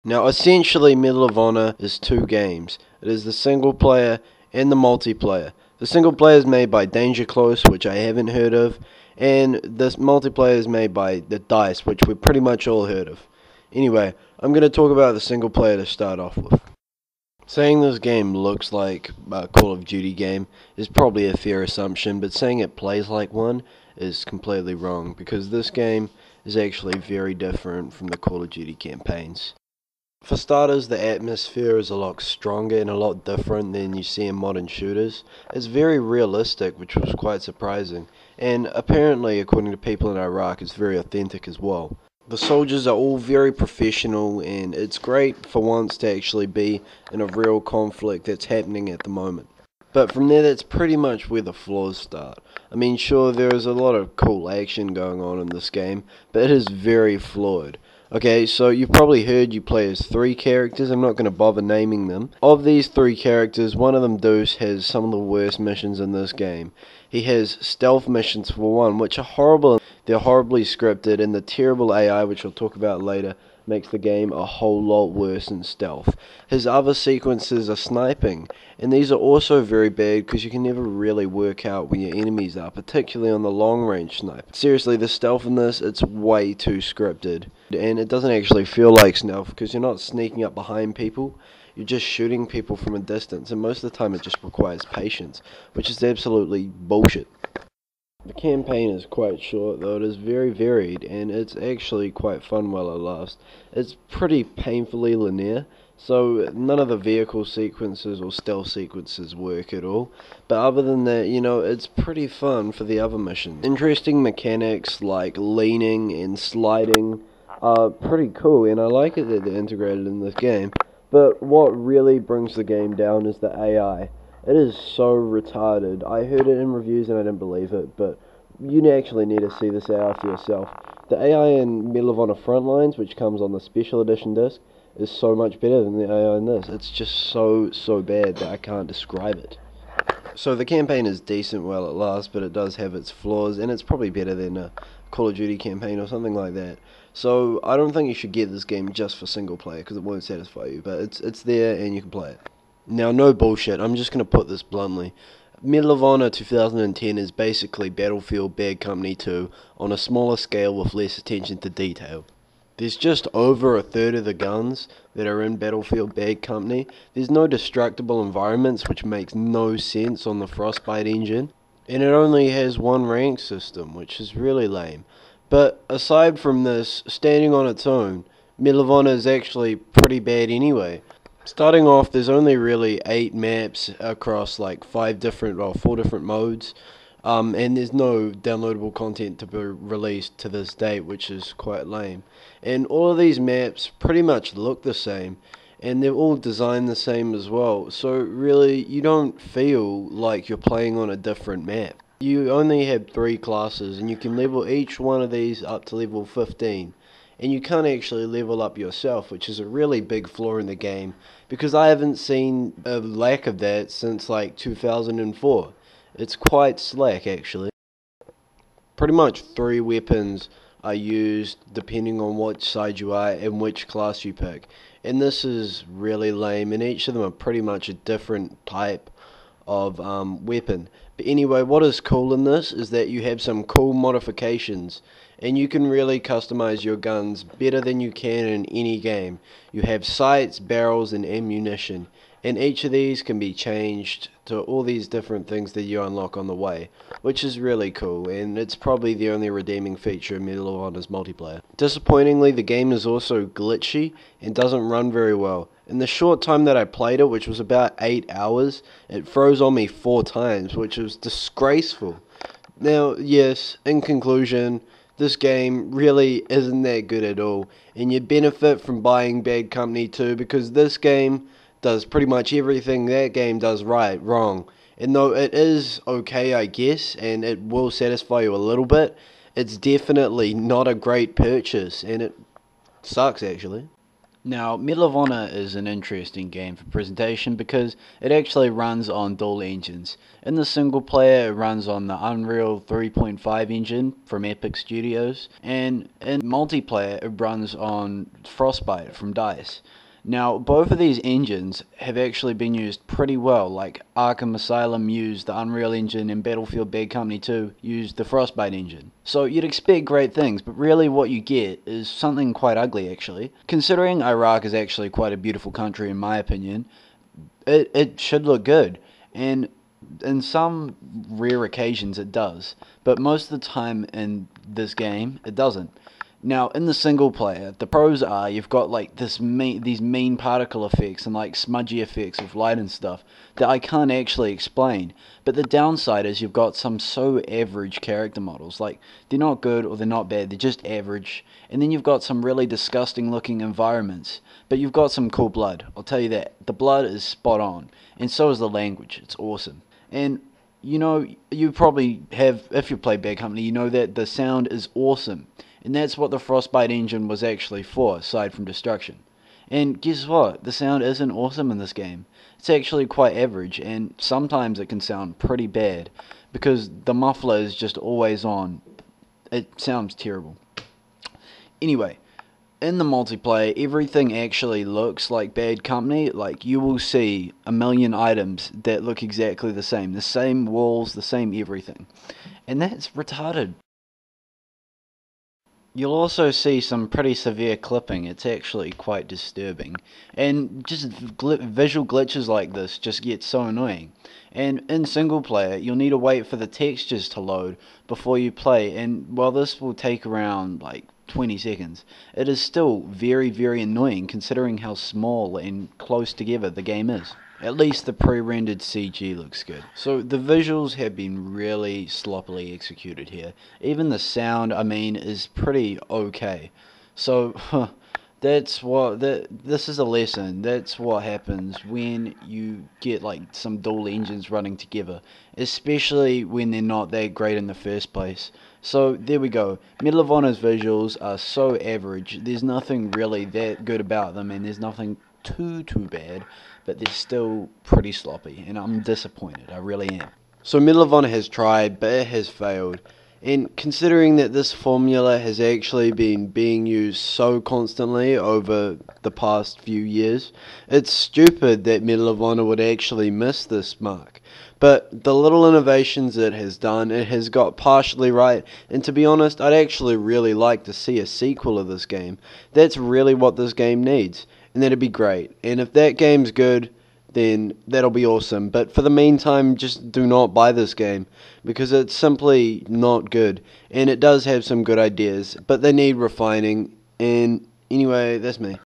Now, essentially, Medal of Honor is two games. It is the single player and the multiplayer. The single player is made by Danger Close, which I haven't heard of, and this multiplayer is made by the DICE, which we've pretty much all heard of. Anyway, I'm going to talk about the single player to start off with. Saying this game looks like a Call of Duty game is probably a fair assumption, but saying it plays like one is completely wrong, because this game is actually very different from the Call of Duty campaigns. For starters, the atmosphere is a lot stronger and a lot different than you see in modern shooters. It's very realistic, which was quite surprising, and apparently, according to people in Iraq, it's very authentic as well. The soldiers are all very professional, and it's great for once to actually be in a real conflict that's happening at the moment. But from there, that's pretty much where the flaws start. I mean, sure, there is a lot of cool action going on in this game, but it is very flawed. Okay, so you've probably heard you play as three characters. I'm not going to bother naming them. Of these three characters, one of them, Deuce, has some of the worst missions in this game. He has stealth missions for one, which are horrible. They're horribly scripted, and the terrible AI, which I'll talk about later, makes the game a whole lot worse than stealth. His other sequences are sniping, and these are also very bad because you can never really work out where your enemies are, particularly on the long range snipe. Seriously, the stealth in this, it's way too scripted, and it doesn't actually feel like stealth because you're not sneaking up behind people. You're just shooting people from a distance, and most of the time it just requires patience, which is absolutely bullshit. The campaign is quite short, though it is very varied, and it's actually quite fun while it lasts. It's pretty painfully linear, so none of the vehicle sequences or stealth sequences work at all. But other than that, it's pretty fun for the other missions. Interesting mechanics like leaning and sliding are pretty cool, and I like it that they're integrated in this game. But what really brings the game down is the AI. It is so retarded. I heard it in reviews and I didn't believe it, but you actually need to see this AI for yourself. The AI in Medal of Honor Frontlines, which comes on the Special Edition disc, is so much better than the AI in this. It's just so bad that I can't describe it. So the campaign is decent while it lasts, but it does have its flaws, and it's probably better than a Call of Duty campaign or something like that. So I don't think you should get this game just for single player, because it won't satisfy you, but it's there and you can play it. Now, no bullshit, I'm just going to put this bluntly. Medal of Honor 2010 is basically Battlefield Bad Company 2 on a smaller scale with less attention to detail. There's just over a third of the guns that are in Battlefield Bad Company. There's no destructible environments, which makes no sense on the Frostbite engine. And it only has one rank system, which is really lame. But aside from this, standing on its own, Medal of Honor is actually pretty bad anyway. Starting off, there's only really 8 maps across like 4 different modes, and there's no downloadable content to be released to this date, which is quite lame. And all of these maps pretty much look the same, and they're all designed the same as well, so really you don't feel like you're playing on a different map. You only have 3 classes, and you can level each one of these up to level 15. And you can't actually level up yourself, which is a really big flaw in the game, because I haven't seen a lack of that since like 2004. It's quite slack, actually. Pretty much 3 weapons are used depending on which side you are and which class you pick. And this is really lame, and each of them are pretty much a different type of weapon. But anyway, what is cool in this is that you have some cool modifications, and you can really customize your guns better than you can in any game. You have sights, barrels, and ammunition, and each of these can be changed to all these different things that you unlock on the way, which is really cool, and it's probably the only redeeming feature of Medal of Honor's multiplayer. Disappointingly, the game is also glitchy and doesn't run very well. In the short time that I played it, which was about 8 hours, it froze on me 4 times, which was disgraceful. Now, yes, in conclusion, this game really isn't that good at all, and you benefit from buying Bad Company 2 because this game does pretty much everything that game does wrong. And though it is okay, I guess, and it will satisfy you a little bit, it's definitely not a great purchase, and it sucks, actually. Now, Medal of Honor is an interesting game for presentation because it actually runs on dual engines. In the single player, it runs on the Unreal 3.5 engine from Epic Studios, and in multiplayer, it runs on Frostbite from DICE. Now, both of these engines have actually been used pretty well, like Arkham Asylum used the Unreal Engine and Battlefield Bad Company 2 used the Frostbite engine. So you'd expect great things, but really what you get is something quite ugly actually. Considering Iraq is actually quite a beautiful country in my opinion, it should look good. And in some rare occasions it does, but most of the time in this game it doesn't. Now, in the single player, the pros are you've got like these mean particle effects and like smudgy effects with light and stuff that I can't actually explain. But the downside is you've got some so average character models. Like, they're not good or they're not bad, they're just average. And then you've got some really disgusting looking environments. But you've got some cool blood, I'll tell you that. The blood is spot on. And so is the language, it's awesome. And you know, you probably have, if you play Bad Company, you know that the sound is awesome. And that's what the Frostbite engine was actually for, aside from destruction. And guess what? The sound isn't awesome in this game. It's actually quite average, and sometimes it can sound pretty bad, because the muffler is just always on. It sounds terrible. Anyway, in the multiplayer, everything actually looks like Bad Company. Like, you will see a million items that look exactly the same walls, the same everything. And that's retarded. You'll also see some pretty severe clipping. It's actually quite disturbing. And just visual glitches like this just get so annoying. And in single player, you'll need to wait for the textures to load before you play. And while this will take around like 20 seconds, it is still very, very annoying considering how small and close together the game is. At least the pre-rendered CG looks good. So the visuals have been really sloppily executed here. Even the sound, I mean, is pretty okay. So this is a lesson. That's what happens when you get like some dual engines running together, especially when they're not that great in the first place. So there we go. Medal of Honor's visuals are so average. There's nothing really that good about them, and there's nothing too bad, but they're still pretty sloppy, and I'm disappointed. I really am. So Medal of Honor has tried, but it has failed. And considering that this formula has actually been being used so constantly over the past few years, it's stupid that Medal of Honor would actually miss this mark. But the little innovations it has done, it has got partially right, and to be honest, I'd actually really like to see a sequel of this game. That's really what this game needs, and that'd be great. And if that game's good, then that'll be awesome. But for the meantime, just do not buy this game, because it's simply not good. And it does have some good ideas, but they need refining. And anyway, that's me.